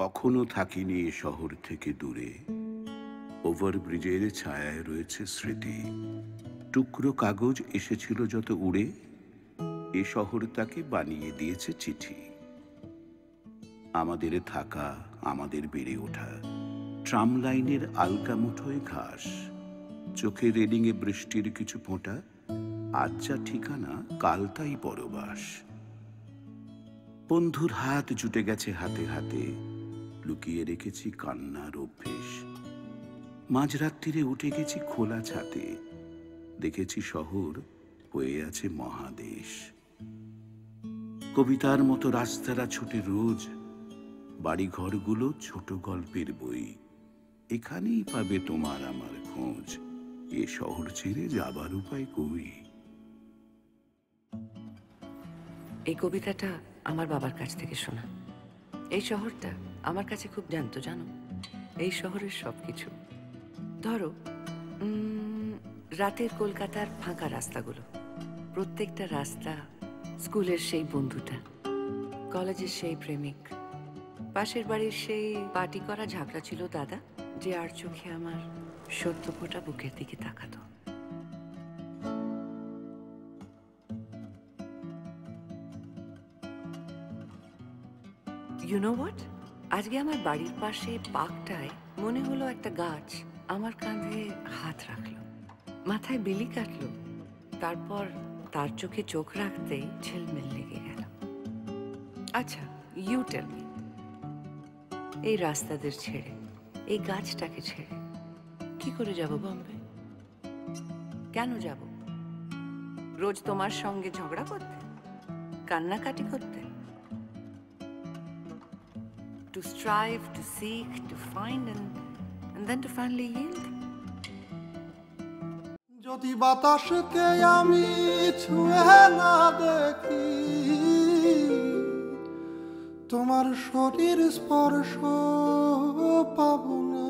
কখনো থাকিনি এ শহর থেকে দূরে। ওভারব্রিজের ছায়ায় রয়েছে স্মৃতি। টুকরো কাগজ এসেছিল যত উড়ে, এ শহর তাকে বানিয়ে দিয়েছে চিঠি। আমাদের থাকা, আমাদের বেড়ে ওঠা, ট্রাম লাইনের আলকা মুঠোয় ঘাস, চোখে রেলিংয়ে বৃষ্টির কিছু ফোঁটা, আজ যা ঠিকানা কাল তাই পরবাস। বন্ধুর হাত জুটে গেছে হাতে হাতে, লুকিয়ে রেখেছি কান্নার অভ্যেস। মাঝরাত্রিরে উঠে গেছি খোলা ছাতে, দেখেছি শহর হয়ে আছে মহাদেশ। কবিতার মতো রাস্তারা ছুটে রোজ, বাড়িঘরগুলো ছোট গল্পের বই। এখানেই পাবে তোমার আমার খোঁজ, এ শহর ছেড়ে যাবার উপায় কই। এই কবিতাটা আমার বাবার কাছ থেকে শোনা। এই শহরটা আমার কাছে খুব জানতো, জানো, এই শহরের সবকিছু। ধরো রাতের কলকাতার ফাঁকা রাস্তাগুলো, প্রত্যেকটা রাস্তা, স্কুলের সেই বন্ধুটা, কলেজের সেই প্রেমিক, পাশের বাড়ির সেই পার্টি করা ঝাঁকড়া ছিল দাদা, যে আর চোখে আমার সত্য ফোঁটা বুকের দিকে তাকাতো। ইউ নো হোয়াট, আজকে আমার বাড়ির পাশে পার্কটায় মনে হলো একটা গাছ আমার কাঁধে হাত রাখলো, মাথায় বিলি কাটলো, তারপর তার চোখে চোখ রাখতেই ঝিলমিল লেগে গেল। আচ্ছা, ইউ টেল মি, এই রাস্তাদের ছেড়ে, এই গাছটাকে ছেড়ে কি করে যাব বম্বে? কেন যাব? রোজ তোমার সঙ্গে ঝগড়া করতে, কান্নাকাটি করতে? To strive, to seek, to find, and then to finally yield. যদি বাতাসকে আমি ছুঁয়ে না দেখি, তোমার শরীর স্পর্শ পাবো না।